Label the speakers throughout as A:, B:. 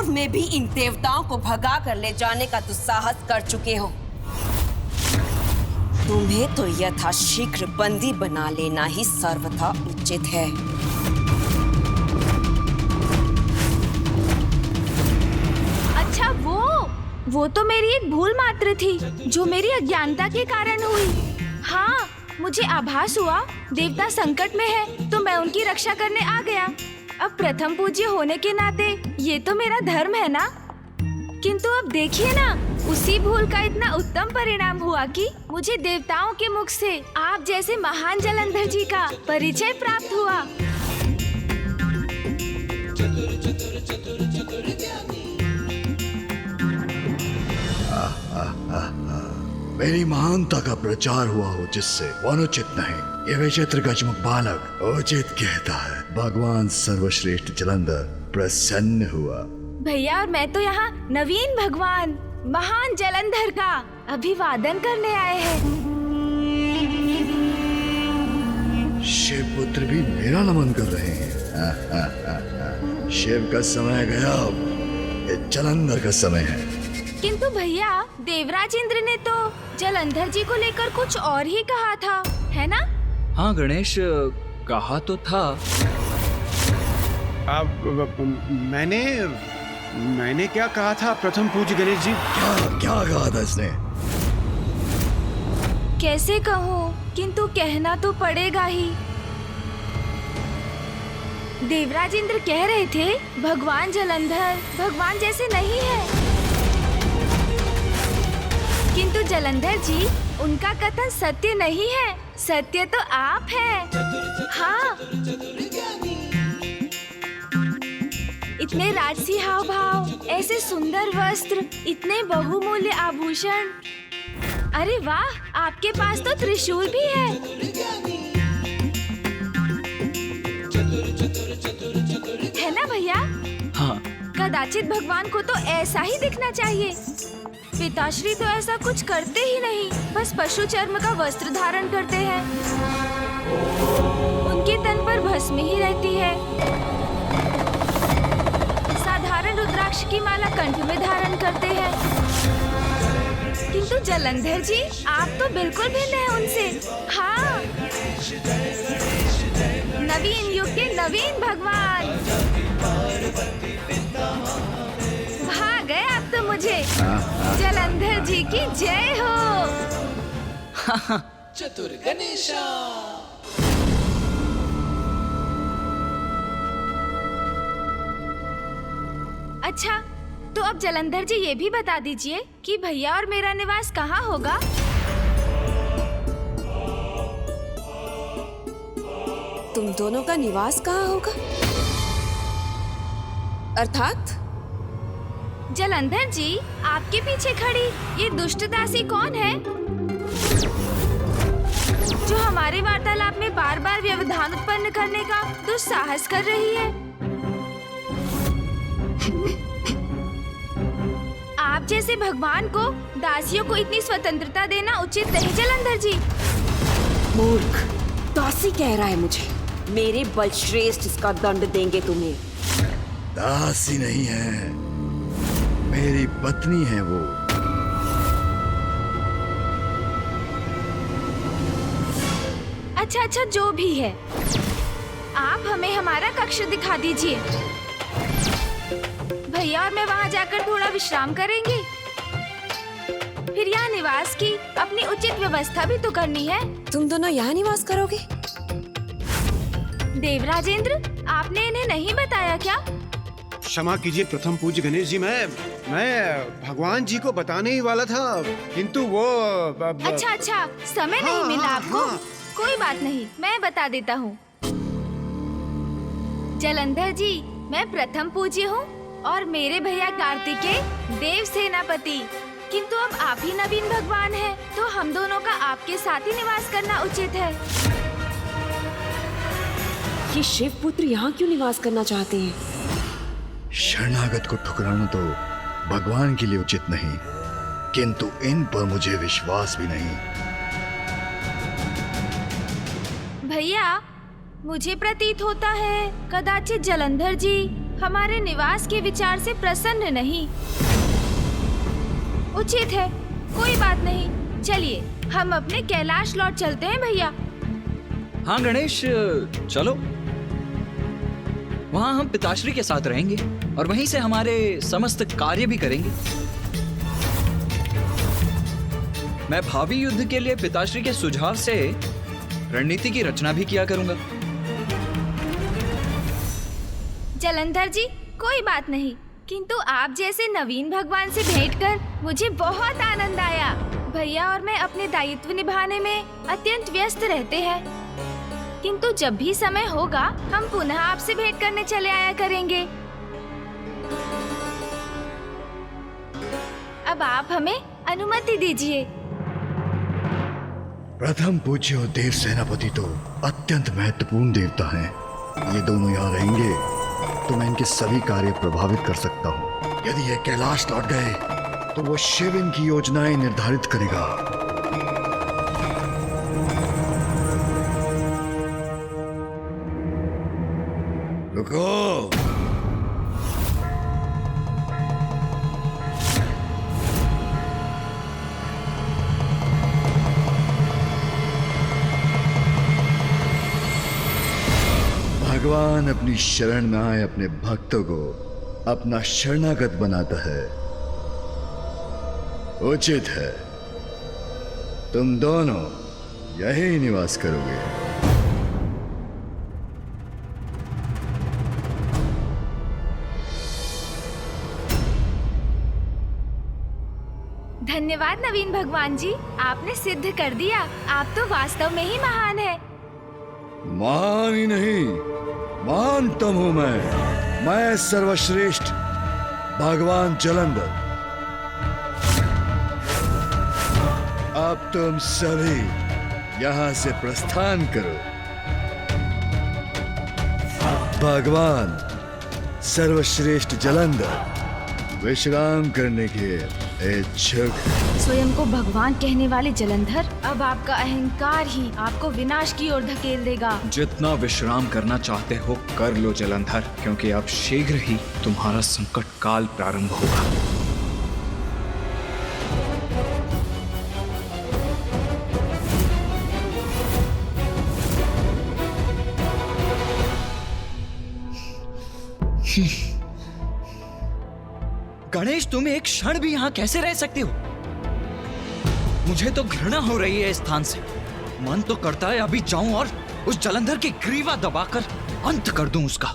A: पूर्व में भी इन देवताओं को भगा कर ले जाने का दुस्साहस कर चुके हो। तुम्हें तो यथाशीघ्र बंदी बना लेना ही सर्वथा उचित है।
B: अच्छा, वो तो मेरी एक भूल मात्र थी जो मेरी अज्ञानता के कारण हुई। हाँ, मुझे आभास हुआ देवता संकट में है तो मैं उनकी रक्षा करने आ गया। अब प्रथम पूज्य होने के नाते ये तो मेरा धर्म है ना। किंतु अब देखिए ना, उसी भूल का इतना उत्तम परिणाम हुआ कि मुझे देवताओं के मुख से आप जैसे महान जलंधर जी का परिचय प्राप्त हुआ।
C: मेरी महानता का प्रचार हुआ हो जिससे अनुचित नहीं, ये विचित्र गजमुख बालक उचित कहता है। भगवान सर्वश्रेष्ठ जलंधर प्रसन्न हुआ।
B: भैया, और मैं तो यहाँ नवीन भगवान महान जलंधर का अभिवादन करने आए हैं।
C: शिव पुत्र भी मेरा नमन कर रहे हैं। शिव का समय गया, अब ये जलंधर का समय है।
B: किंतु भैया, देवराज इंद्र ने तो जलंधर जी को लेकर कुछ और ही कहा था, है ना?
D: हाँ गणेश, कहा तो था।
E: अब मैंने क्या कहा था प्रथम पूज्य गणेश जी?
C: क्या कहा था इसने?
B: कैसे कहूँ, किंतु कहना तो पड़ेगा ही। देवराज इंद्र कह रहे थे भगवान जलंधर भगवान जैसे नहीं है, किंतु जलंधर जी, उनका कथन सत्य नहीं है। सत्य तो आप हैं। हाँ, इतने राजसी हाव भाव, ऐसे सुंदर वस्त्र, इतने बहुमूल्य आभूषण। अरे वाह, आपके पास तो त्रिशूल भी है। है ना भैया?
D: हाँ।
B: कदाचित भगवान को तो ऐसा ही दिखना चाहिए। पिताश्री तो ऐसा कुछ करते ही नहीं, बस पशु चर्म का वस्त्र धारण करते हैं। उनके तन पर भस्म ही रहती है। साधारण रुद्राक्ष की माला कंठ में धारण करते हैं। किंतु जलंधर जी, आप तो बिल्कुल भिन्न हैं उनसे। हाँ, नवीन युग के नवीन भगवान। भाग गए आप तो मुझे। जलंधर जी की जय हो।
F: चतुर गणेशा।
B: अच्छा, तो अब जलंधर जी ये भी बता दीजिए कि भैया और मेरा निवास कहाँ होगा?
A: तुम दोनों का निवास कहाँ होगा? अर्थात?
B: जलंधर जी, आपके पीछे खड़ी ये दुष्ट दासी कौन है जो हमारे वार्तालाप में बार बार व्यवधान उत्पन्न करने का दुस्साहस कर रही है? आप जैसे भगवान को दासियों को इतनी स्वतंत्रता देना उचित नहीं जलंधर जी।
A: मूर्ख, दासी कह रहा है मुझे। मेरे बलश्रेष्ठ इसका दंड देंगे तुम्हें।
C: दासी नहीं है, मेरी पत्नी है वो।
B: अच्छा, जो भी है, आप हमें हमारा कक्ष दिखा दीजिए। भैया और मैं वहाँ जाकर थोड़ा विश्राम करेंगे। फिर यहाँ निवास की अपनी उचित व्यवस्था भी तो करनी है।
A: तुम दोनों यहाँ निवास करोगे?
B: देवराजेंद्र, आपने इन्हें नहीं बताया क्या?
E: क्षमा कीजिए प्रथम पूज्य गणेश जी, मैं भगवान जी को बताने ही वाला था, किंतु वो
B: अच्छा, समय नहीं मिला आपको?
E: हाँ।
B: कोई बात नहीं, मैं बता देता हूँ। जलंधर जी, मैं प्रथम पूज्य हूँ और मेरे भैया कार्तिकेय देव सेनापति। किंतु अब आप ही नवीन भगवान हैं, तो हम दोनों का आपके साथ ही निवास करना उचित है।
A: ये शिव पुत्र यहाँ क्यों निवास करना चाहते हैं?
C: शरणागत को ठुकराना तो भगवान के लिए उचित नहीं, किंतु इन पर मुझे विश्वास भी नहीं।
B: भैया, मुझे प्रतीत होता है कदाचित जलंधर जी हमारे निवास के विचार से प्रसन्न नहीं। उचित है, कोई बात नहीं। चलिए हम अपने कैलाश लौट चलते हैं भैया।
D: हाँ गणेश, चलो। वहाँ हम पिताश्री के साथ रहेंगे और वहीं से हमारे समस्त कार्य भी करेंगे। मैं भावी युद्ध के लिए पिताश्री के सुझाव से रणनीति की रचना भी किया करूंगा।
B: जलंधर जी, कोई बात नहीं, किंतु आप जैसे नवीन भगवान से भेंट कर मुझे बहुत आनंद आया। भैया और मैं अपने दायित्व निभाने में अत्यंत व्यस्त रहते हैं, किंतु जब भी समय होगा हम पुनः आपसे भेंट करने चले आया करेंगे। अब आप हमें अनुमति दीजिए।
C: प्रथम पूज्य और देव सेनापति तो अत्यंत महत्वपूर्ण देवता हैं। ये दोनों यहाँ रहेंगे तो मैं इनके सभी कार्य प्रभावित कर सकता हूँ। यदि ये कैलाश लौट गए तो वो शिव इनकी योजनाएं निर्धारित करेगा। रुको, भगवान अपनी शरण में आए अपने भक्तों को अपना शरणागत बनाता है। उचित है तुम दोनों यही निवास करोगे।
B: धन्यवाद नवीन भगवान जी, आपने सिद्ध कर दिया। आप तो वास्तव में ही महान है।
C: महान ही नहीं, महानतम हूं मैं सर्वश्रेष्ठ भगवान जलंधर। अब तुम सभी यहां से प्रस्थान करो। भगवान सर्वश्रेष्ठ जलंधर विश्राम करने के इच्छुक।
B: स्वयं को भगवान कहने वाले जलंधर, अब आपका अहंकार ही आपको विनाश की ओर धकेल देगा।
D: जितना विश्राम करना चाहते हो कर लो जलंधर, क्योंकि अब शीघ्र ही तुम्हारा संकट काल प्रारंभ होगा। गणेश, तुम एक क्षण भी यहाँ कैसे रह सकते हो? मुझे तो घृणा हो रही है इस स्थान से। मन तो करता है अभी जाऊं और उस जलंधर की ग्रीवा दबाकर अंत कर दूं उसका।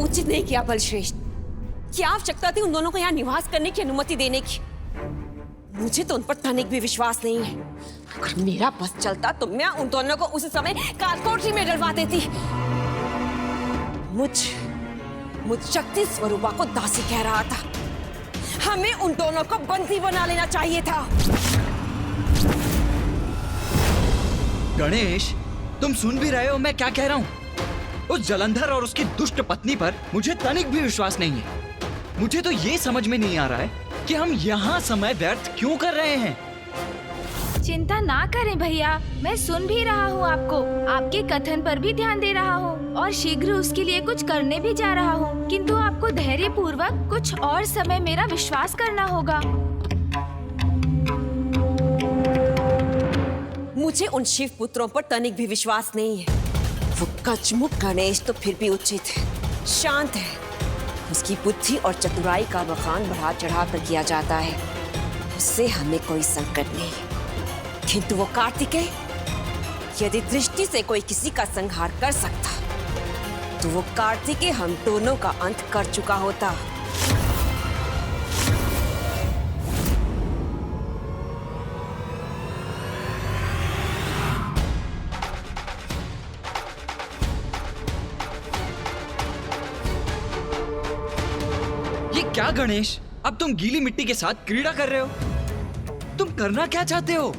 A: उचित नहीं किया बलश्रेष्ठ। क्या आवश्यकता थी उन दोनों को यहाँ निवास करने की अनुमति देने की? मुझे तो उन पर तनिक भी विश्वास नहीं है। अगर मेरा बस चलता तो मैं उन दोनों को उस समय कालकोठरी में डलवा देती। मुझ शक्ति स्वरूपा को दासी कह रहा था। हमें उन दोनों को बंदी बना लेना चाहिए था।
D: गणेश, तुम सुन भी रहे हो मैं क्या कह रहा हूँ? उस जलंधर और उसकी दुष्ट पत्नी पर मुझे तनिक भी विश्वास नहीं है। मुझे तो ये समझ में नहीं आ रहा है कि हम यहाँ समय व्यर्थ क्यों कर रहे हैं।
B: चिंता ना करें भैया, मैं सुन भी रहा हूँ आपको, आपके कथन पर भी ध्यान दे रहा हूँ और शीघ्र उसके लिए कुछ करने भी जा रहा हूँ। किंतु आपको धैर्य पूर्वक कुछ और समय मेरा विश्वास करना होगा।
A: मुझे उन शिव पुत्रों पर तनिक भी विश्वास नहीं है। वो कचमुख गणेश तो फिर भी उचित है, शांत है। उसकी बुद्धि और चतुराई का बखान बढ़ा चढ़ा कर किया जाता है। उससे हमें कोई संकट नहीं। किंतु वो कार्तिकेय, यदि दृष्टि से कोई किसी का संहार कर सकता तो वो कार्तिकेय हम दोनों का अंत कर चुका होता।
D: ये क्या गणेश, अब तुम गीली मिट्टी के साथ क्रीड़ा कर रहे हो? तुम करना क्या चाहते हो?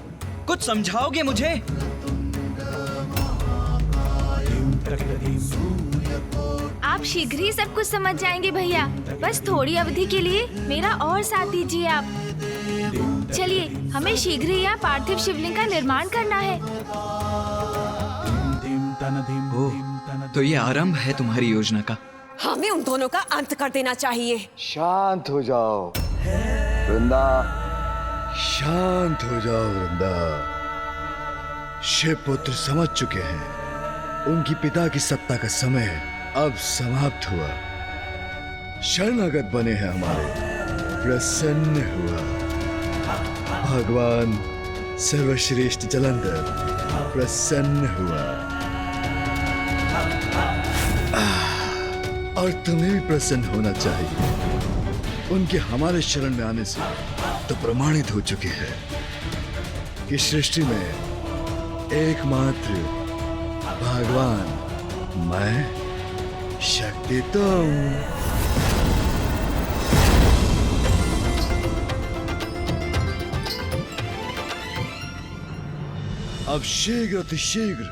D: कुछ समझाओगे मुझे?
B: आप शीघ्र ही सब कुछ समझ जाएंगे भैया। बस थोड़ी अवधि के लिए मेरा और साथ दीजिए आप। चलिए, हमें शीघ्र ही यहाँ पार्थिव शिवलिंग का निर्माण करना है।
D: ओह, तो ये आरंभ है तुम्हारी योजना का।
A: हमें उन दोनों का अंत कर देना चाहिए।
C: शांत हो जाओ वृंदा, शांत हो जाओ वृंदा। शिव पुत्र समझ चुके हैं, उनकी पिता की सत्ता का समय अब समाप्त हुआ। शरणागत बने हैं हमारे, प्रसन्न हुआ। भगवान सर्वश्रेष्ठ जलंधर प्रसन्न हुआ। और तुम्हें भी प्रसन्न होना चाहिए। उनके हमारे शरण में आने से तो प्रमाणित हो चुके हैं कि सृष्टि में एकमात्र भगवान मैं शक्ति तुम। अब शीघ्र अतिशीघ्र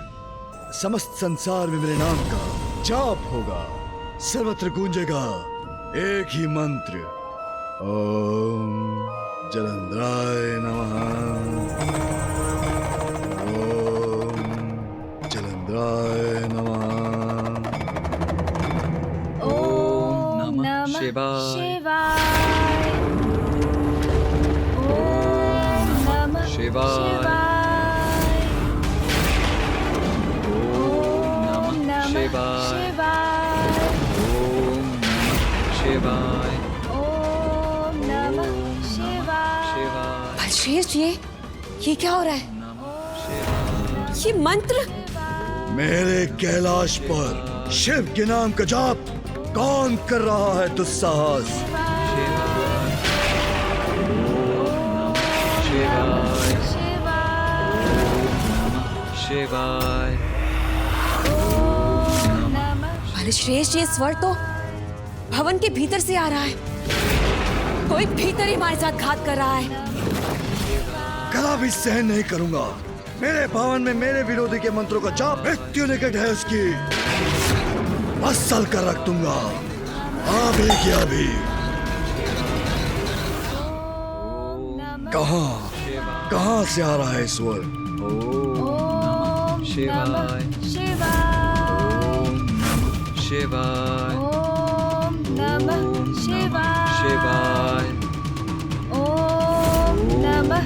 C: समस्त संसार में मेरे नाम का जाप होगा। सर्वत्र गूंजेगा एक ही मंत्र, ओम जलंधराय नमः, ओम जलंधराय नमः।
D: ओम नमः शिवाय।
B: ओम नमः
D: शिवाय।
B: ओम नमः शिवाय।
D: शिवाय।
B: ओम नमः शिवाय।
A: बलश्रेष्ठ, ये क्या हो रहा है? ये मंत्र
C: मेरे कैलाश पर शिव के नाम का जाप कौन कर रहा है दुस्साहस?
D: शिवाय।
A: बलश्रेष्ठ, ये स्वर तो भवन के भीतर से आ रहा है। कोई भीतर ही हमारे साथ घात कर रहा है।
C: कदापि सहन नहीं करूंगा। मेरे भवन में मेरे विरोधी के मंत्रों का जाप मृत्यु निकट है उसकी। मसल कर रख दूंगा अभी की अभी। कहां से आ रहा है स्वर?
D: ओम शिवाय। शिवाय।
B: ओम नमः शिवाय।
D: शिवाय।
B: ओम नमः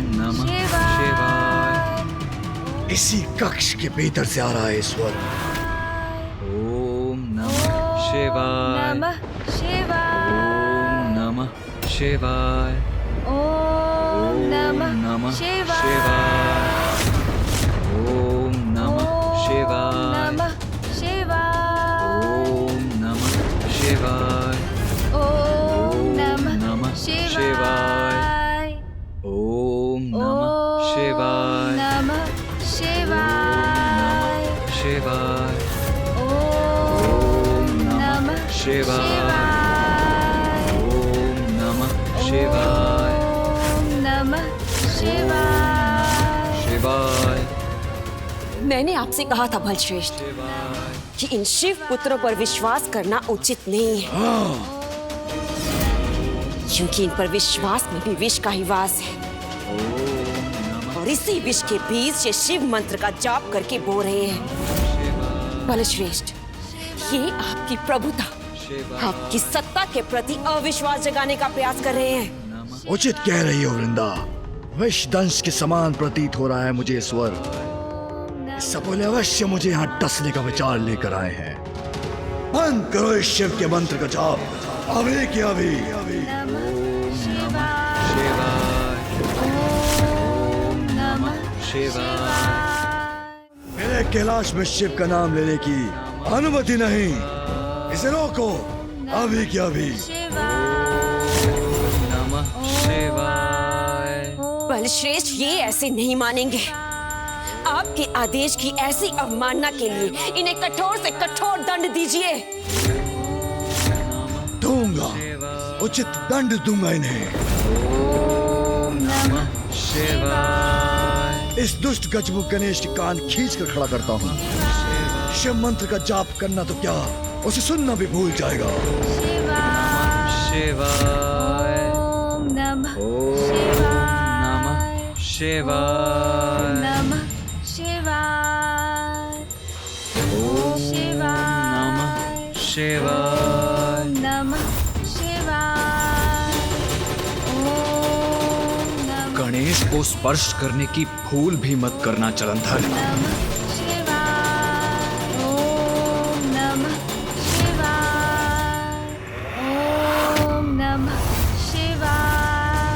B: शिवाय।
C: इसी कक्ष के भीतर से आ रहा है स्वर।
D: ओम नमः शिवाय।
B: नमः शिवाय।
D: ओम नमः शिवाय।
B: ओम नमः शिवाय।
D: ओम नमः शिवाय।
B: नमः शिवाय।
D: ओम नमः शिवाय।
B: ओम नमः
D: शिवाय।
B: शिवाय।
D: ओम नमः शिवाय।
B: नमः शिवाय।
D: शिवाय।
B: ओम नमः
D: शिवाय। ओम नमः शिवाय।
B: ओम नमः शिवाय।
D: शिवाय।
A: मैंने आपसे कहा था बलश्रेष्ठ कि इन शिव पुत्रों पर विश्वास करना उचित नहीं है, क्योंकि इन पर विश्वास में भी विष का ही वास है। और इसी विष के बीज ये शिव मंत्र का जाप करके बो रहे हैं। बलश्रेष्ठ, ये आपकी प्रभुता, आपकी सत्ता के प्रति अविश्वास जगाने का प्रयास कर रहे हैं।
C: उचित कह रही हो वृंदा। विष दंश के समान प्रतीत हो रहा है मुझे स्वर। इस सबोले अवश्य मुझे यहाँ डसने का विचार लेकर आए हैं। बंद करो इस शिव के मंत्र का जाप अभी की अभी। मेरे कैलाश में शिव का नाम लेने की अनुमति नहीं। इसे रोको अभी की अभी।
D: नमः शिवाय।
A: बलश्रेष्ठ, ये ऐसे नहीं मानेंगे। आपके आदेश की ऐसी अवमानना के लिए इन्हें कठोर से कठोर दंड दीजिए।
C: दूंगा, उचित दंड दूंगा इन्हें।
D: ओम नमः शिवाय।
C: इस दुष्ट गजमुख गणेश के कान खींच कर खड़ा करता हूँ। शिव मंत्र का जाप करना तो क्या, उसे सुनना भी भूल जाएगा।
D: शिवाय।
B: ओम नमः
D: शिवाय।
B: नमः शिवाय।
D: ओम नमः शिवाय। को स्पर्श करने की भूल भी मत करना जलंधर।
B: नमः शिवाय। ओम नमः शिवाय। ओम नमः शिवाय।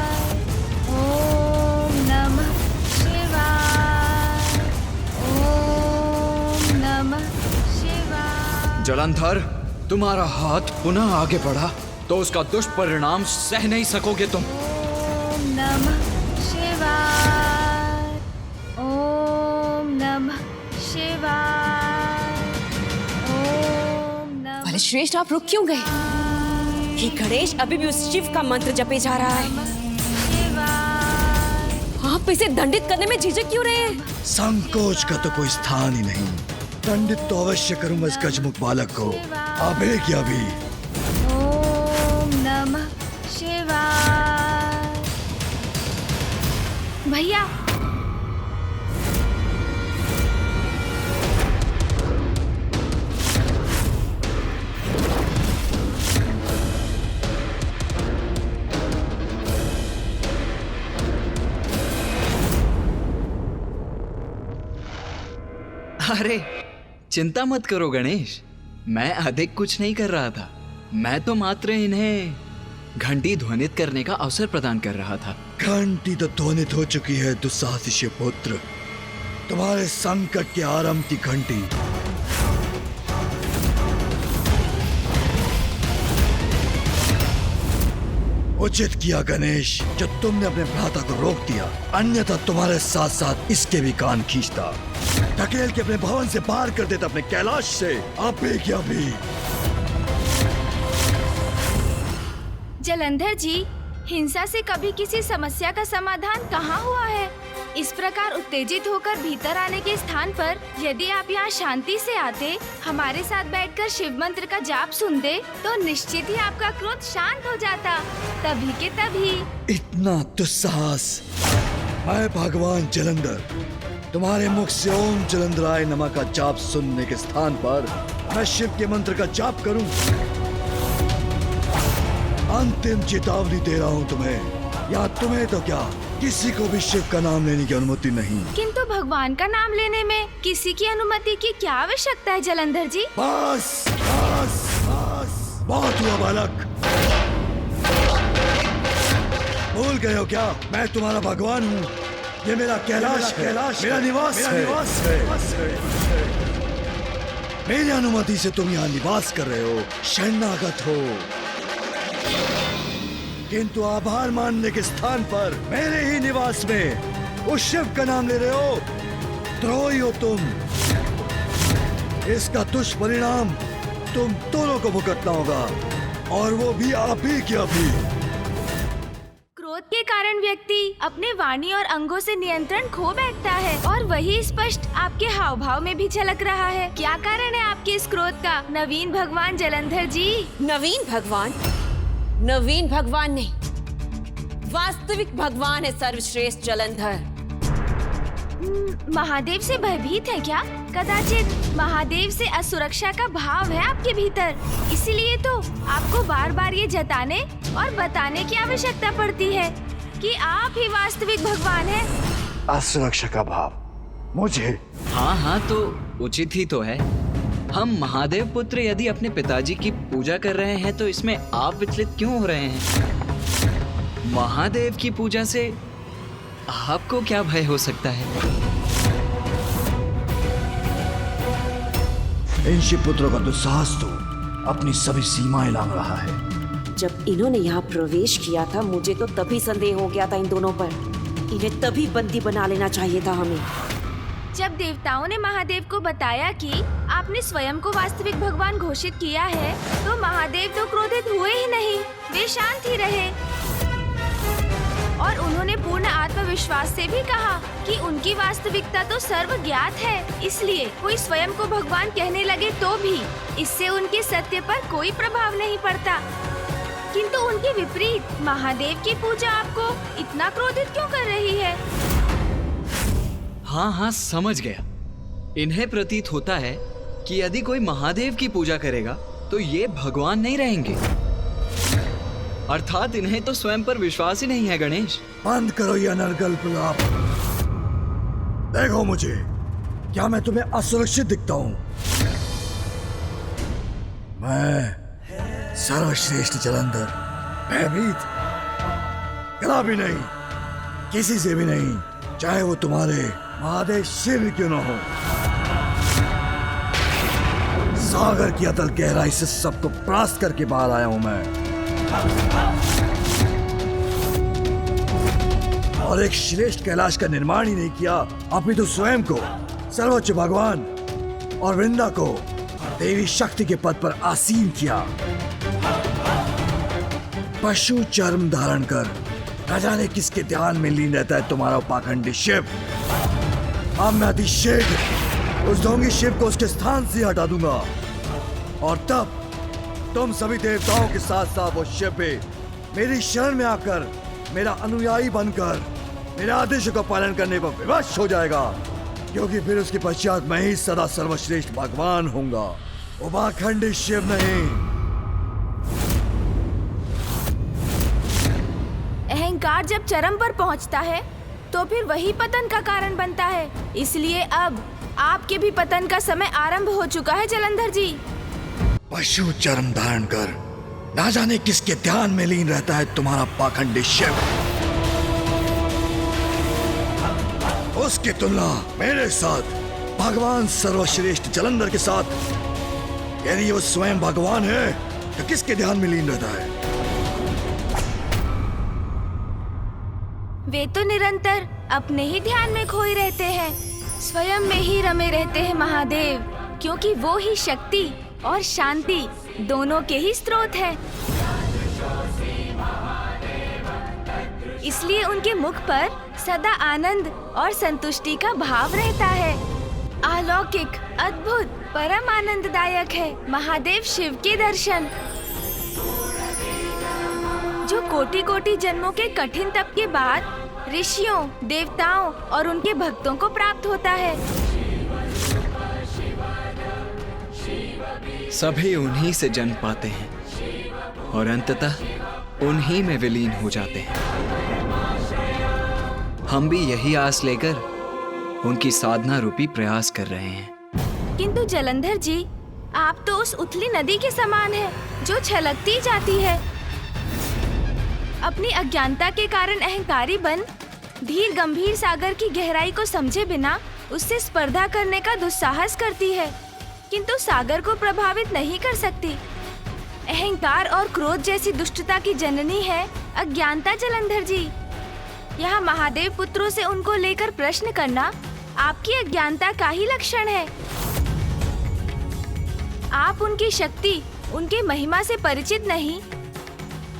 B: ओम नमः शिवाय। ओम नमः शिवाय।
D: जलंधर, तुम्हारा हाथ पुनः आगे बढ़ा तो उसका दुष्परिणाम सह नहीं सकोगे तुम।
B: ओम नमः शिवाय। ओम नमः शिवाय। ओम नमः
A: अरे श्रेष्ठ, आप रुक क्यों गए? ये गणेश अभी भी उस शिव का मंत्र जपे जा रहा है।
B: शिवाय।
A: आप इसे दंडित करने में झिझक क्यों रहे हैं?
C: संकोच का तो कोई स्थान ही नहीं। दंडित तो अवश्य करूंगा इस गजमुख बालक को, अभी क्या अभी।
B: ओम नमः शिवाय। भैया,
D: अरे चिंता मत करो गणेश, मैं अधिक कुछ नहीं कर रहा था। मैं तो मात्र इन्हें घंटी ध्वनित करने का अवसर प्रदान कर रहा था।
C: घंटी तो ध्वनित हो चुकी है दुस्साहसी पुत्र। तुम्हारे संकट के आरंभ की घंटी उचित किया गणेश, जो तुमने अपने भ्राता को रोक दिया, अन्यथा तुम्हारे साथ साथ इसके भी कान खींचता, धकेल के अपने भवन से बाहर कर देता, अपने कैलाश से। अभी क्या भी।
B: जलंधर जी, हिंसा से कभी किसी समस्या का समाधान कहाँ हुआ है? इस प्रकार उत्तेजित होकर भीतर आने के स्थान पर यदि आप यहाँ शांति से आते, हमारे साथ बैठकर शिव मंत्र का जाप सुनते, तो निश्चित ही आपका क्रोध शांत हो जाता। तभी के तभी।
C: इतना दुस्साहस! मैं भगवान जलंधर तुम्हारे मुख से ओम जलंधराय नमः का जाप सुनने के स्थान पर मैं शिव के मंत्र का जाप करूं? अंतिम चेतावनी दे रहा हूं तुम्हें। या तुम्हें तो क्या, किसी को भी शिव का नाम लेने की अनुमति नहीं।
B: किंतु भगवान का नाम लेने में किसी की अनुमति की क्या आवश्यकता है जलंधर जी?
C: बस बस बस, बहुत हुआ बालक। भूल गए हो क्या? मैं तुम्हारा भगवान हूँ। ये मेरा कैलाश है, मेरा निवास है। मेरी अनुमति से तुम यहाँ निवास कर रहे हो, शरणागत हो। किंतु आभार मानने के स्थान पर मेरे ही निवास में उस शिव का नाम ले रहे हो। द्रोही हो तुम। इसका दुष्परिणाम तुम दोनों को भुगतना होगा, और वो भी अभी की अभी।
B: क्रोध के कारण व्यक्ति अपने वाणी और अंगों से नियंत्रण खो बैठता है, और वही स्पष्ट आपके हाव भाव में भी झलक रहा है। क्या कारण है आपके इस क्रोध का, नवीन भगवान जलंधर जी?
A: नवीन भगवान? नवीन भगवान नहीं, वास्तविक भगवान है सर्वश्रेष्ठ जलंधर।
B: महादेव से भयभीत है क्या? कदाचित महादेव से असुरक्षा का भाव है आपके भीतर, इसीलिए तो आपको बार बार ये जताने और बताने की आवश्यकता पड़ती है कि आप ही वास्तविक भगवान हैं।
C: असुरक्षा का भाव मुझे?
D: हाँ, तो उचित ही तो है। हम महादेव पुत्र यदि अपने पिताजी की पूजा कर रहे हैं तो इसमें आप विचलित क्यों हो रहे हैं? महादेव की पूजा से आपको क्या भय हो सकता है?
C: इन शिव पुत्रों का दुस्साहस तो अपनी सभी सीमाएं लांघ रहा है।
A: जब इन्होंने यहाँ प्रवेश किया था, मुझे तो तभी संदेह हो गया था इन दोनों पर। इन्हें तभी बंदी बना लेना चाहिए था हमें।
B: जब देवताओं ने महादेव को बताया कि आपने स्वयं को वास्तविक भगवान घोषित किया है, तो महादेव तो क्रोधित हुए ही नहीं, वे शांत ही रहे। और उन्होंने पूर्ण आत्मविश्वास से भी कहा कि उनकी वास्तविकता तो सर्व ज्ञात है, इसलिए कोई स्वयं को भगवान कहने लगे तो भी इससे उनके सत्य पर कोई प्रभाव नहीं पड़ता। किंतु उनके विपरीत महादेव की पूजा आपको इतना क्रोधित क्यों कर रही है?
D: हाँ, समझ गया। इन्हें प्रतीत होता है कि यदि कोई महादेव की पूजा करेगा तो ये भगवान नहीं रहेंगे। अर्थात इन्हें तो स्वयं पर विश्वास ही नहीं है गणेश।
C: बंद करो ये अनर्गल प्रलाप। देखो मुझे, क्या मैं तुम्हें असुरक्षित दिखता हूं? मैं सर्वश्रेष्ठ जलंधर भयभीत कभी नहीं, किसी से भी नहीं, चाहे वो तुम्हारे महादेव शिव क्यों न हो। सागर की अतल गहराई से सबको परास्त करके बाहर आया हूं मैं, और एक श्रेष्ठ कैलाश का निर्माण ही नहीं किया, अपितु स्वयं को सर्वोच्च भगवान और वृंदा को देवी शक्ति के पद पर आसीन किया। पशु चर्म धारण कर न जाने किसके ध्यान में लीन रहता है तुम्हारा पाखंडी शिव। अब मैं अति शीघ्र उस ढोंगी शिव को उसके स्थान से हटा दूंगा, और तब तुम सभी देवताओं के साथ साथ वो शिव भी मेरी शरण में आकर मेरा अनुयायी बनकर मेरे आदेशों का पालन करने पर विवश हो जाएगा, क्योंकि फिर उसके पश्चात मैं ही सदा सर्वश्रेष्ठ भगवान होऊंगा, वो पाखंडी शिव नहीं।
B: अहंकार जब चरम पर पहुंचता है तो फिर वही पतन का कारण बनता है। इसलिए अब आपके भी पतन का समय आरंभ हो चुका है जलंधर जी।
C: पशु चर्म धारण कर ना जाने किसके ध्यान में लीन रहता है तुम्हारा पाखंडी शिव। उसकी तुलना मेरे साथ भगवान सर्वश्रेष्ठ जलंधर के साथ, यदि वो स्वयं भगवान है तो किसके ध्यान में लीन रहता है?
B: वे तो निरंतर अपने ही ध्यान में खोए रहते हैं, स्वयं में ही रमे रहते हैं महादेव, क्योंकि वो ही शक्ति और शांति दोनों के ही स्रोत है। इसलिए उनके मुख पर सदा आनंद और संतुष्टि का भाव रहता है। अलौकिक, अद्भुत, परम आनंददायक है महादेव शिव के दर्शन, जो कोटि कोटि जन्मों के कठिन तप के बाद ऋषियों, देवताओं और उनके भक्तों को प्राप्त होता है।
D: सभी उन्हीं से जन्म पाते हैं और अंततः उन्हीं में विलीन हो जाते हैं। हम भी यही आस लेकर उनकी साधना रूपी प्रयास कर रहे हैं।
B: किंतु जलंधर जी, आप तो उस उथली नदी के समान हैं, जो छलकती जाती है। अपनी अज्ञानता के कारण अहंकारी बन धीर गंभीर सागर की गहराई को समझे बिना उससे स्पर्धा करने का दुस्साहस करती है, किंतु सागर को प्रभावित नहीं कर सकती। अहंकार और क्रोध जैसी दुष्टता की जननी है अज्ञानता जलंधर जी। यहाँ महादेव पुत्रों से उनको लेकर प्रश्न करना आपकी अज्ञानता का ही लक्षण है। आप उनकी शक्ति, उनके महिमा से परिचित नहीं,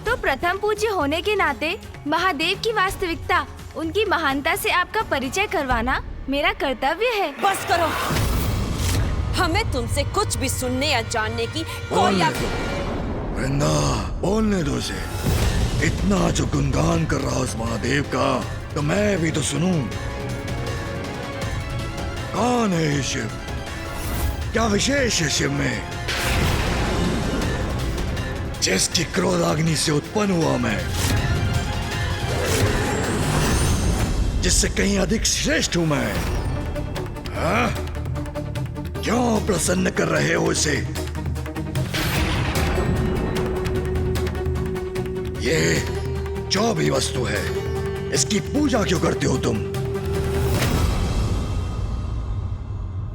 B: तो प्रथम पूज्य होने के नाते महादेव की वास्तविकता, उनकी महानता से आपका परिचय करवाना मेरा कर्तव्य है।
A: बस करो, हमें तुमसे कुछ भी सुनने या जानने की कोई
C: वृंदा, बोलने दो उसे। इतना जो गुणगान कर रहा उस महादेव का, तो मैं भी तो सुनूं। कौन है ये शिव? क्या विशेष है शिव में, जिसकी क्रोधाग्नि से उत्पन्न हुआ मैं, जिससे कहीं अधिक श्रेष्ठ हूं मैं? हाँ? क्यों प्रसन्न कर रहे हो इसे? ये जो भी वस्तु है, इसकी पूजा क्यों करते हो तुम?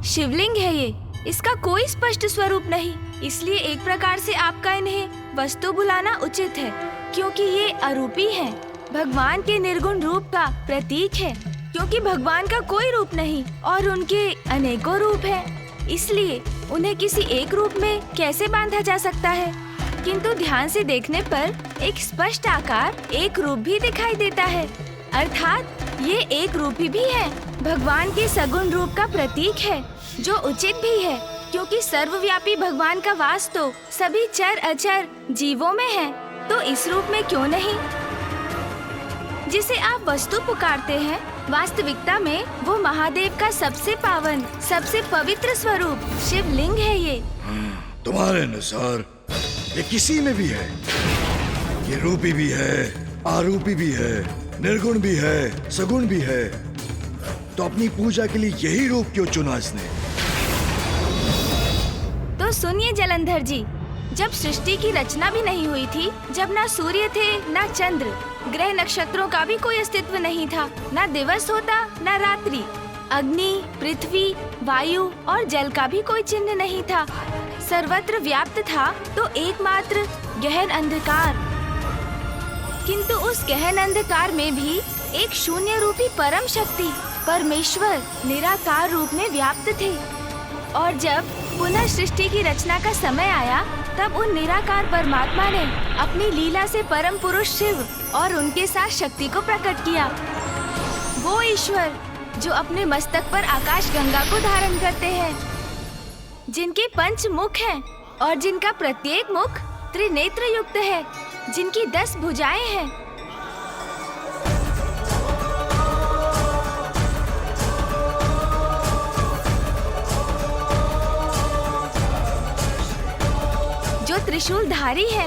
B: शिवलिंग है ये, इसका कोई स्पष्ट स्वरूप नहीं, इसलिए एक प्रकार से आपका इन्हें वस्तु बुलाना उचित है, क्योंकि ये अरूपी हैं। भगवान के निर्गुण रूप का प्रतीक है, क्योंकि भगवान का कोई रूप नहीं और उनके अनेकों रूप हैं। इसलिए उन्हें किसी एक रूप में कैसे बांधा जा सकता है, किंतु ध्यान से देखने पर एक स्पष्ट आकार, एक रूप भी दिखाई देता है, अर्थात ये एक रूपी भी है, भगवान के सगुण रूप का प्रतीक है, जो उचित भी है, क्योंकि सर्वव्यापी भगवान का वास तो सभी चर अचर जीवों में है, तो इस रूप में क्यों नहीं? जिसे आप वस्तु पुकारते हैं, वास्तविकता में वो महादेव का सबसे पावन, सबसे पवित्र स्वरूप शिवलिंग है ये।
C: तुम्हारे अनुसार ये किसी में भी है, ये रूपी भी है, आरूपी भी है, निर्गुण भी है, सगुण भी है। तो अपनी पूजा के लिए यही रूप क्यों चुना इसने?
B: तो सुनिए जलंधर जी, जब सृष्टि की रचना भी नहीं हुई थी, जब ना सूर्य थे, ना चंद्र, ग्रह नक्षत्रों का भी कोई अस्तित्व नहीं था, ना दिवस होता, ना रात्रि, अग्नि, पृथ्वी, वायु और जल का भी कोई चिन्ह नहीं था। सर्वत्र व्याप्त था तो एकमात्र गहन अंधकार। किंतु उस गहन अंधकार में भी एक शून्य रूपी परम शक्ति परमेश्वर निराकार रूप में व्याप्त थे। और जब पुनः सृष्टि की रचना का समय आया, तब उन निराकार परमात्मा ने अपनी लीला से परम पुरुष शिव और उनके साथ शक्ति को प्रकट किया। वो ईश्वर जो अपने मस्तक पर आकाश गंगा को धारण करते हैं, जिनके 5 मुख हैं और जिनका प्रत्येक मुख त्रिनेत्र युक्त है, जिनकी 10 भुजाएं हैं। जो त्रिशूलधारी है,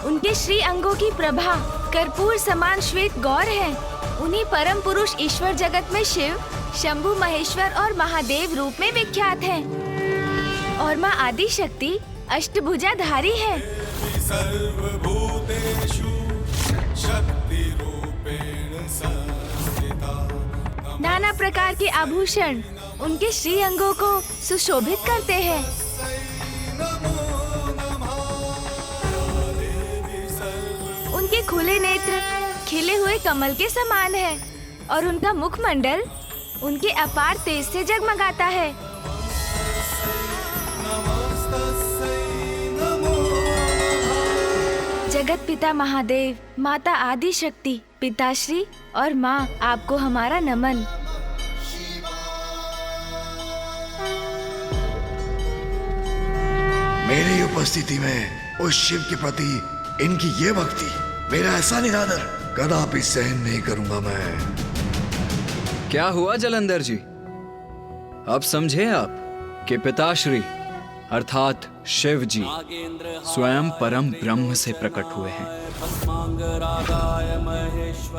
B: उनके श्री अंगों की प्रभा कर्पूर समान श्वेत गौर है। उन्हीं परम पुरुष ईश्वर जगत में शिव, शंभु, महेश्वर और महादेव रूप में विख्यात हैं। और माँ आदि शक्ति अष्टभुजाधारी है। नाना प्रकार के आभूषण उनके श्री अंगों को सुशोभित करते हैं। उनके खुले नेत्र खिले हुए कमल के समान है और उनका मुखमंडल उनके अपार तेज से जगमगाता है। जगत पिता महादेव, माता आदि शक्ति, पिताश्री और माँ, आपको हमारा नमन।
C: मेरी उपस्थिति में उस शिव के प्रति इनकी ये भक्ति, मेरा ऐसा निरादर कदापि सहन नहीं करूंगा मैं।
D: क्या हुआ जलंधर जी? अब समझे आप कि पिताश्री अर्थात शिव जी स्वयं परम ब्रह्म से प्रकट हुए हैं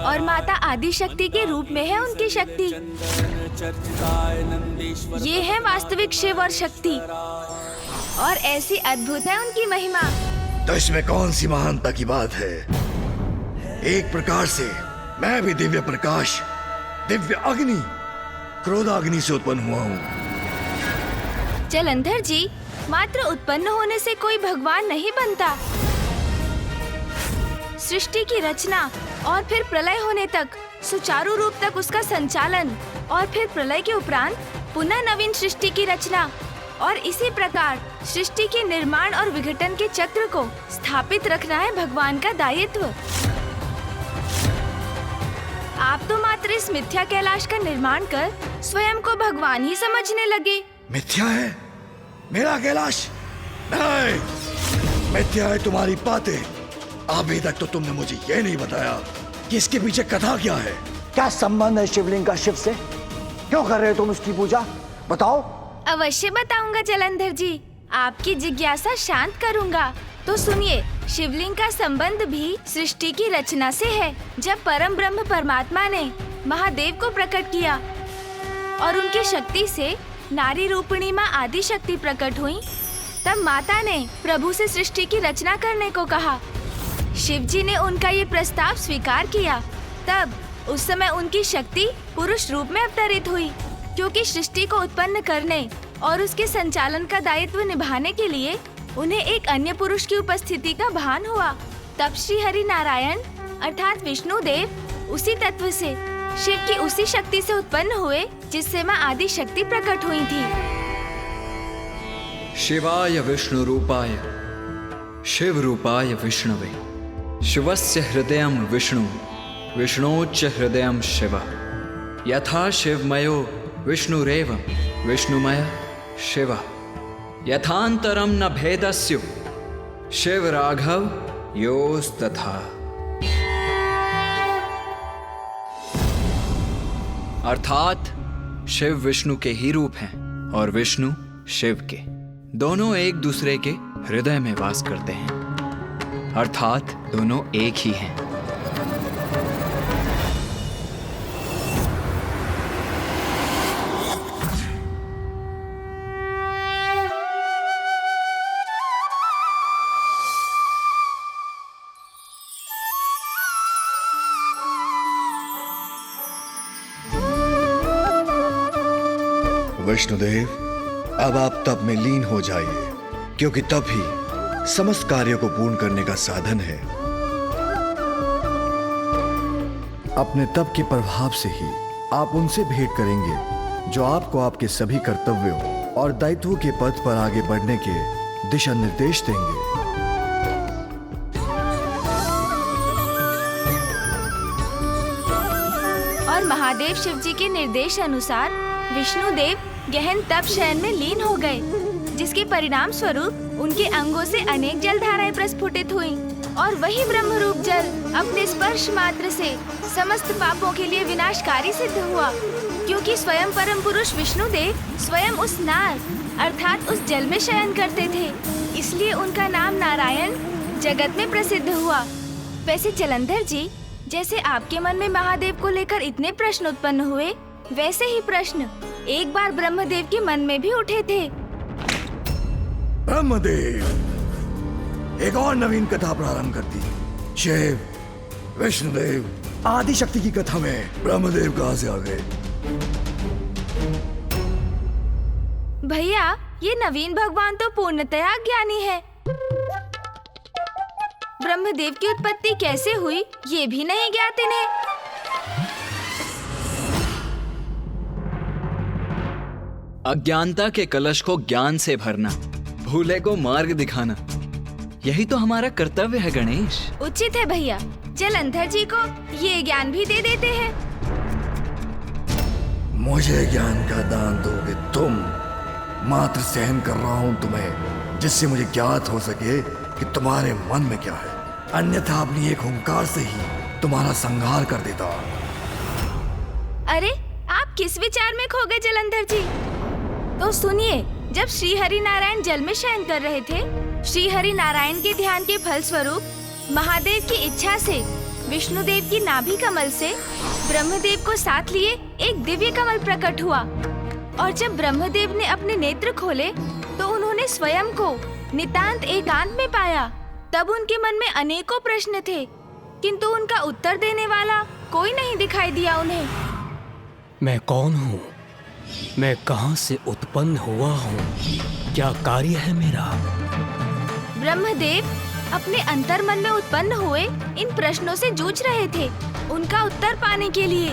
B: और माता आदि शक्ति के रूप में है उनकी शक्ति। ये है वास्तविक शिव और शक्ति और ऐसी अद्भुत है उनकी महिमा।
C: तो इसमें कौन सी महानता की बात है? एक प्रकार से मैं भी दिव्य प्रकाश, दिव्य अग्नि, क्रोधाग्नि से उत्पन्न हुआ हूँ।
B: जलंधर जी, मात्र उत्पन्न होने से कोई भगवान नहीं बनता। सृष्टि की रचना और फिर प्रलय होने तक, सुचारू रूप तक उसका संचालन और फिर प्रलय के उपरांत पुनः नवीन सृष्टि की रचना और इसी प्रकार सृष्टि के निर्माण और विघटन के चक्र को स्थापित रखना है भगवान का दायित्व। आप तो मात्र इस मिथ्या कैलाश का निर्माण कर स्वयं को भगवान ही समझने लगे।
C: मिथ्या है मेरा कैलाश? नहीं, मिथ्या है तुम्हारी बातें। अभी तक तो तुमने मुझे ये नहीं बताया कि इसके पीछे कथा क्या है।
F: क्या संबंध है शिवलिंग का शिव से? क्यों कर रहे हो तुम उसकी पूजा? बताओ।
B: अवश्य बताऊंगा जलंधर जी, आपकी जिज्ञासा शांत करूंगा। तो सुनिए, शिवलिंग का संबंध भी सृष्टि की रचना से है। जब परम ब्रह्म परमात्मा ने महादेव को प्रकट किया और उनकी शक्ति से नारी रूपिणी माँ आदि शक्ति प्रकट हुई, तब माता ने प्रभु से सृष्टि की रचना करने को कहा। शिव जी ने उनका ये प्रस्ताव स्वीकार किया। तब उस समय उनकी शक्ति पुरुष रूप में अवतरित हुई, क्योंकि सृष्टि को उत्पन्न करने और उसके संचालन का दायित्व निभाने के लिए उन्हें एक अन्य पुरुष की उपस्थिति का भान हुआ। तब श्री हरि नारायण अर्थात विष्णु देव उसी तत्व से, शिव की उसी शक्ति से उत्पन्न हुए जिससे माँ आदि शक्ति प्रकट हुई थी।
D: शिवाय विष्णु रूपाय शिव रूपाय विष्णवे शिवस्य हृदयं विष्णु विष्णोच्च हृदयं शिव यथा शिवमयो विष्णुरेव विष्णुमय शिव यथांतरम न भेदस्यु शिव राघव योस्तथा। अर्थात शिव विष्णु के ही रूप हैं और विष्णु शिव के। दोनों एक दूसरे के हृदय में वास करते हैं। अर्थात दोनों एक ही हैं।
C: विष्णुदेव, अब आप तप में लीन हो जाइए, क्योंकि तप ही समस्त कार्यों को पूर्ण करने का साधन है। अपने तप के प्रभाव से ही आप उनसे भेंट करेंगे जो आपको आपके सभी कर्तव्यों और दायित्वों के पथ पर आगे बढ़ने के दिशा निर्देश देंगे।
B: और महादेव शिव जी के निर्देश अनुसार विष्णुदेव गहन तप शयन में लीन हो गए, जिसके परिणाम स्वरूप उनके अंगों से अनेक जलधाराएं प्रस्फुटित हुईं और वही ब्रह्मरूप जल अपने स्पर्श मात्र से समस्त पापों के लिए विनाशकारी सिद्ध हुआ, क्योंकि स्वयं परम पुरुष विष्णुदेव स्वयं उस नार अर्थात उस जल में शयन करते थे, इसलिए उनका नाम नारायण जगत में प्रसिद्ध हुआ। वैसे जलंधर जी, जैसे आपके मन में महादेव को लेकर इतने प्रश्न उत्पन्न हुए, वैसे ही प्रश्न एक बार ब्रह्मदेव के मन में भी उठे थे।
C: ब्रह्मदेव, एक और नवीन कथा प्रारंभ करती। शिव, विष्णुदेव, आदि शक्ति की कथा में ब्रह्मदेव कहां से आ गए?
B: भैया, ये नवीन भगवान तो पूर्णतया ज्ञानी है। ब्रह्मदेव की उत्पत्ति कैसे हुई, ये भी नहीं ज्ञात इन्हें।
D: अज्ञानता के कलश को ज्ञान से भरना, भूले को मार्ग दिखाना, यही तो हमारा कर्तव्य है गणेश।
B: उचित है भैया, जलंधर जी को ये ज्ञान भी दे देते हैं।
C: मुझे ज्ञान का दान दोगे तुम? मात्र सहन कर रहा हूं तुम्हें, जिससे मुझे ज्ञात हो सके कि तुम्हारे मन में क्या है, अन्यथा अपनी एक हुंकार से ही तुम्हारा संहार कर देता।
B: अरे, आप किस विचार में खो गए जलंधर जी? तो सुनिए, जब श्री हरि नारायण जल में शयन कर रहे थे, श्री हरि नारायण के ध्यान के फल स्वरूप महादेव की इच्छा से विष्णुदेव की नाभि कमल से ब्रह्मदेव को साथ लिए एक दिव्य कमल प्रकट हुआ। और जब ब्रह्मदेव ने अपने नेत्र खोले तो उन्होंने स्वयं को नितांत एकांत में पाया। तब उनके मन में अनेकों प्रश्न थे, किंतु उनका उत्तर देने वाला कोई नहीं दिखाई दिया उन्हें।
G: मैं कौन हूँ? मैं कहाँ से उत्पन्न हुआ हूँ? क्या कार्य है मेरा?
B: ब्रह्मदेव अपने अंतर मन में उत्पन्न हुए इन प्रश्नों से जूझ रहे थे, उनका उत्तर पाने के लिए,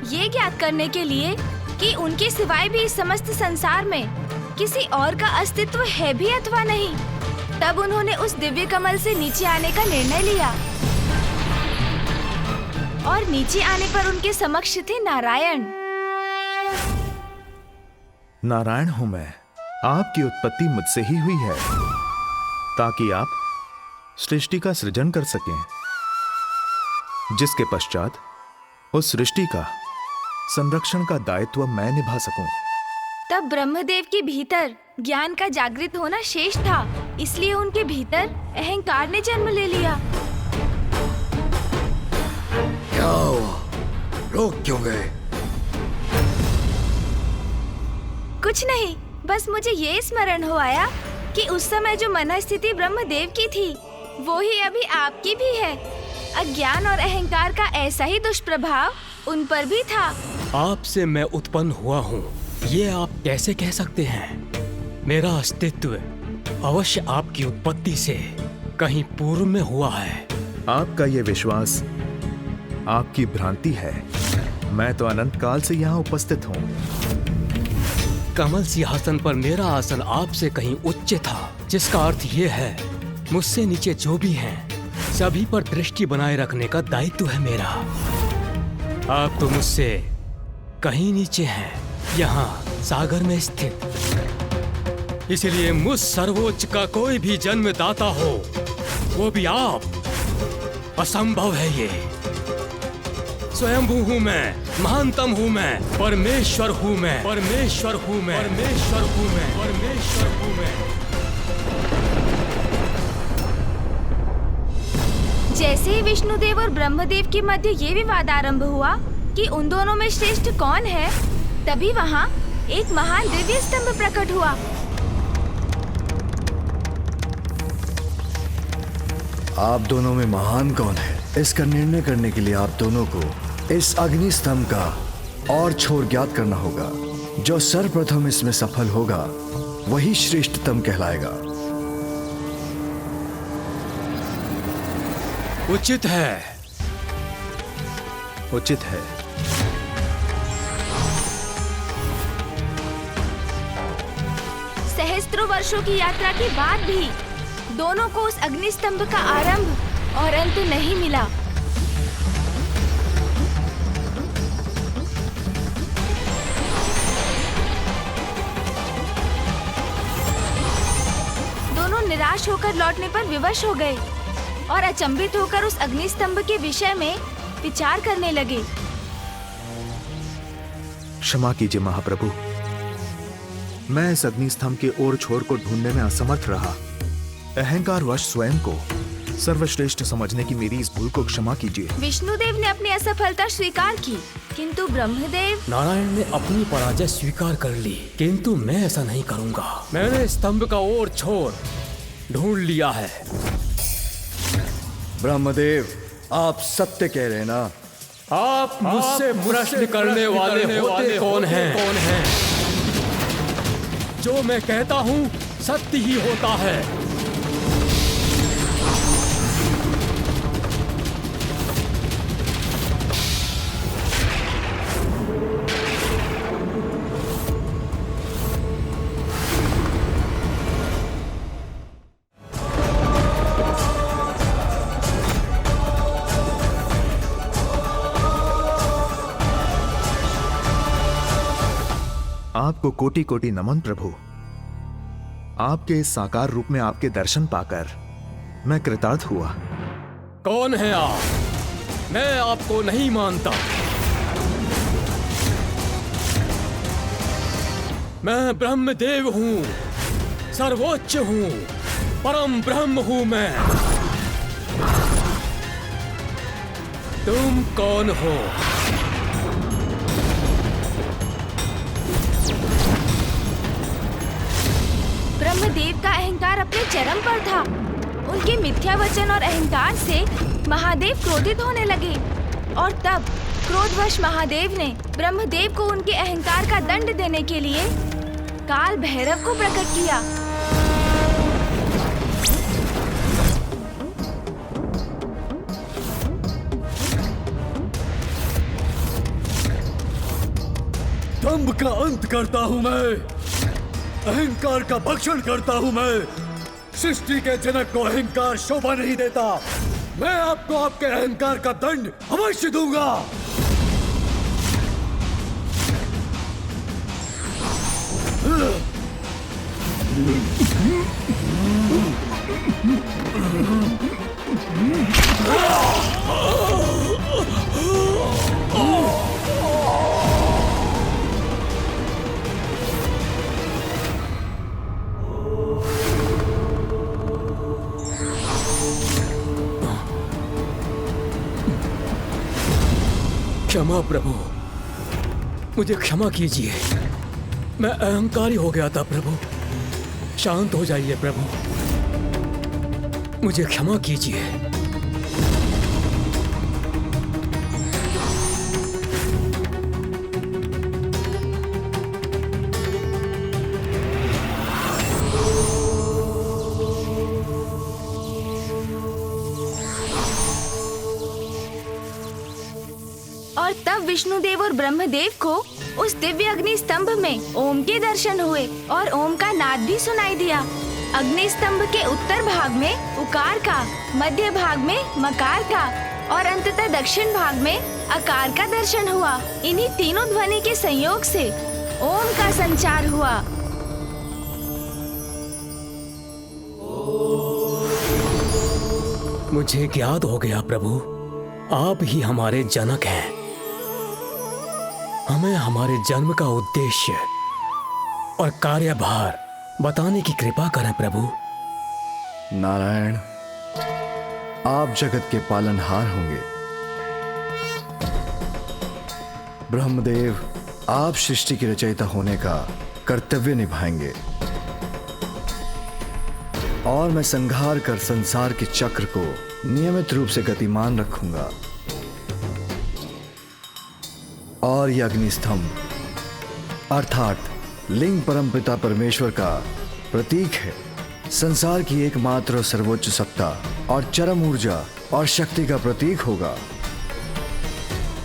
B: ये ज्ञात करने के लिए कि उनके सिवाय भी इस समस्त संसार में किसी और का अस्तित्व है भी अथवा नहीं। तब उन्होंने उस दिव्य कमल से नीचे आने का निर्णय लिया और नीचे आने पर उनके समक्ष थे नारायण।
H: नारायण हूं मैं। आपकी उत्पत्ति मुझसे ही हुई है ताकि आप सृष्टि का सृजन कर सकें, जिसके पश्चात उस सृष्टि का संरक्षण का दायित्व मैं निभा सकूं।
B: तब ब्रह्मदेव के भीतर ज्ञान का जागृत होना शेष था, इसलिए उनके भीतर अहंकार ने जन्म ले लिया।
C: क्या हुआ? रोक क्यों गए?
B: कुछ नहीं, बस मुझे ये स्मरण हो आया कि उस समय जो मन स्थिति ब्रह्मदेव की थी, वो ही अभी आपकी भी है। अज्ञान और अहंकार का ऐसा ही दुष्प्रभाव उन पर भी था।
G: आपसे मैं उत्पन्न हुआ हूँ, ये आप कैसे कह सकते हैं? मेरा अस्तित्व अवश्य आपकी उत्पत्ति से कहीं पूर्व में हुआ है।
H: आपका ये विश्वास आपकी भ्रांति है। मैं तो अनंत काल से यहाँ उपस्थित हूँ।
G: कमल सिंहासन पर मेरा आसन आपसे कहीं उच्च था, जिसका अर्थ ये है मुझसे नीचे जो भी हैं, सभी पर दृष्टि बनाए रखने का दायित्व है मेरा। आप तो मुझसे कहीं नीचे हैं, यहाँ सागर में स्थित। इसलिए मुझ सर्वोच्च का कोई भी जन्मदाता हो, वो भी आप, असंभव है ये। स्वयंभू हूँ मैं, महानतम हूँ मैं, परमेश्वर हूँ मैं, परमेश्वर हूँ मैं, परमेश्वर हूँ मैं, परमेश्वर हूँ मैं।
B: जैसे ही विष्णुदेव और ब्रह्मदेव के मध्य ये विवाद आरंभ हुआ कि उन दोनों में श्रेष्ठ कौन है, तभी वहाँ एक महान दिव्य स्तंभ प्रकट हुआ।
C: आप दोनों में महान कौन है, इसका निर्णय करने के लिए आप दोनों को इस अग्नि स्तंभ का और छोर ज्ञात करना होगा। जो सर्वप्रथम इसमें सफल होगा वही श्रेष्ठतम कहलाएगा।
G: उचित है।
H: उचित है।
B: सहस्त्रों वर्षों की यात्रा के बाद भी दोनों को उस अग्नि स्तंभ का आरंभ और अंत नहीं मिला। दोनों निराश होकर लौटने पर विवश हो गए और अचंभित होकर उस अग्नि स्तंभ के विषय में विचार करने लगे।
H: क्षमा कीजिए महाप्रभु, मैं इस अग्नि स्तंभ के ओर छोर को ढूंढने में असमर्थ रहा। अहंकारवश स्वयं को सर्वश्रेष्ठ समझने की मेरी इस भूल को क्षमा कीजिए।
B: विष्णुदेव ने अपनी असफलता स्वीकार की, किंतु ब्रह्मदेव
G: नारायण ने अपनी पराजय स्वीकार कर ली, किंतु मैं ऐसा नहीं करूंगा। मैंने स्तंभ का ओर छोर ढूंढ लिया है।
C: ब्रह्मदेव, आप सत्य कह रहे हैं ना?
G: आप मुझसे प्रश्न करने वाले होते कौन हैं? जो मैं कहता हूँ सत्य ही होता है।
H: आपको कोटि कोटि नमन प्रभु। आपके इस साकार रूप में आपके दर्शन पाकर मैं कृतार्थ हुआ।
G: कौन है आप? मैं आपको नहीं मानता। मैं ब्रह्मदेव हूँ, सर्वोच्च हूँ, परम ब्रह्म हूँ मैं। तुम कौन हो?
B: ब्रह्मदेव का अहंकार अपने चरम पर था। उनके मिथ्या वचन और अहंकार से महादेव क्रोधित होने लगे और तब क्रोधवश महादेव ने ब्रह्मदेव को उनके अहंकार का दंड देने के लिए काल भैरव को प्रकट किया।
I: दंभ का अंत करता हूँ मैं, अहंकार का भक्षण करता हूँ मैं। सृष्टि के जनक को अहंकार शोभा नहीं देता। मैं आपको आपके अहंकार का दंड अवश्य दूंगा।
G: क्षमा प्रभु, मुझे क्षमा कीजिए। मैं अहंकारी हो गया था प्रभु। शांत हो जाइए प्रभु, मुझे क्षमा कीजिए।
B: और तब विष्णुदेव और ब्रह्मदेव को उस दिव्य अग्नि स्तंभ में ओम के दर्शन हुए और ओम का नाद भी सुनाई दिया। अग्नि स्तंभ के उत्तर भाग में उकार का, मध्य भाग में मकार का और अंततः दक्षिण भाग में अकार का दर्शन हुआ। इन्हीं तीनों ध्वनि के संयोग से ओम का संचार हुआ।
G: मुझे ज्ञात हो गया प्रभु, आप ही हमारे जनक हैं। हमें हमारे जन्म का उद्देश्य और कार्यभार बताने की कृपा करें प्रभु।
C: नारायण, आप जगत के पालनहार होंगे। ब्रह्मदेव, आप सृष्टि के रचयिता होने का कर्तव्य निभाएंगे और मैं संहार कर संसार के चक्र को नियमित रूप से गतिमान रखूंगा। और यह अग्निस्तंभ अर्थात लिंग परमपिता परमेश्वर का प्रतीक है, संसार की एकमात्र और सर्वोच्च सत्ता और चरम ऊर्जा और शक्ति का प्रतीक होगा।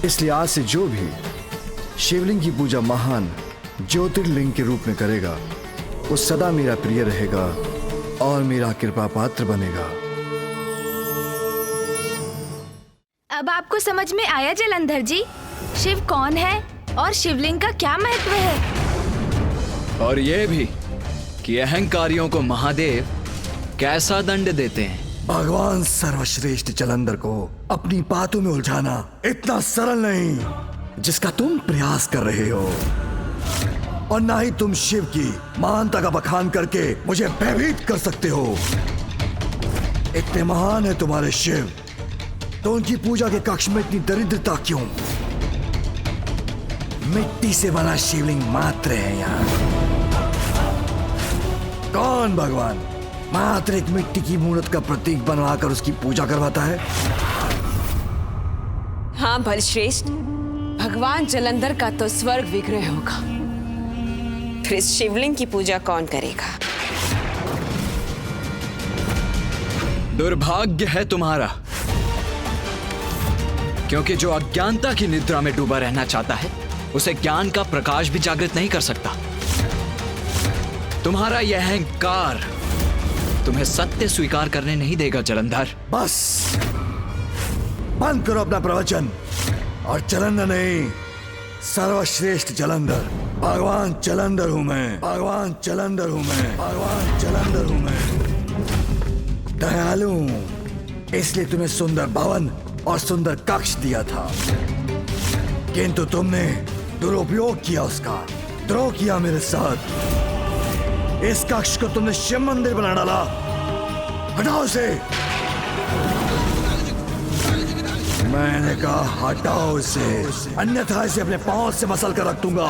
C: इसलिए आज से जो भी शिवलिंग की पूजा महान ज्योतिर्लिंग के रूप में करेगा वो सदा मेरा प्रिय रहेगा और मेरा कृपा पात्र बनेगा।
B: अब आपको समझ में आया जलंधर जी, शिव कौन है और शिवलिंग का क्या महत्व है?
D: और ये भी कि अहंकारियों को महादेव कैसा दंड देते हैं।
C: भगवान सर्वश्रेष्ठ जलंधर को अपनी बातों में उलझाना इतना सरल नहीं जिसका तुम प्रयास कर रहे हो, और ना ही तुम शिव की महानता का बखान करके मुझे भयभीत कर सकते हो। इतने महान है तुम्हारे शिव, तो उनकी पूजा के कक्ष में इतनी दरिद्रता क्यों? मिट्टी से बना शिवलिंग मात्र है यहाँ। कौन भगवान मात्र एक मिट्टी की मूर्त का प्रतीक बनवाकर उसकी पूजा करवाता है?
A: हाँ बलश्रेष्ठ, भगवान जलंधर का तो स्वर्ग विग्रह होगा, फिर इस शिवलिंग की पूजा कौन करेगा?
D: दुर्भाग्य है तुम्हारा, क्योंकि जो अज्ञानता की निद्रा में डूबा रहना चाहता है उसे ज्ञान का प्रकाश भी जागृत नहीं कर सकता। तुम्हारा यह अहंकार तुम्हें सत्य स्वीकार करने नहीं देगा जलंधर।
C: बस बंद करो अपना प्रवचन और जलंधर नहीं, सर्वश्रेष्ठ जलंधर, भगवान जलंधर हूं मैं, भगवान जलंधर हूं मैं, भगवान जलंधर हूं मैं। दयालु हूं, इसलिए तुम्हें सुंदर भवन और सुंदर कक्ष दिया था, किंतु तुमने दुरुपयोग किया, उसका द्रोह किया मेरे साथ। इस कक्ष को तुमने शिव मंदिर बना डाला। हटाओ इसे। मैंने कहा हटाओ इसे, अन्यथा इसे अपने पांव से मसल कर रख दूंगा।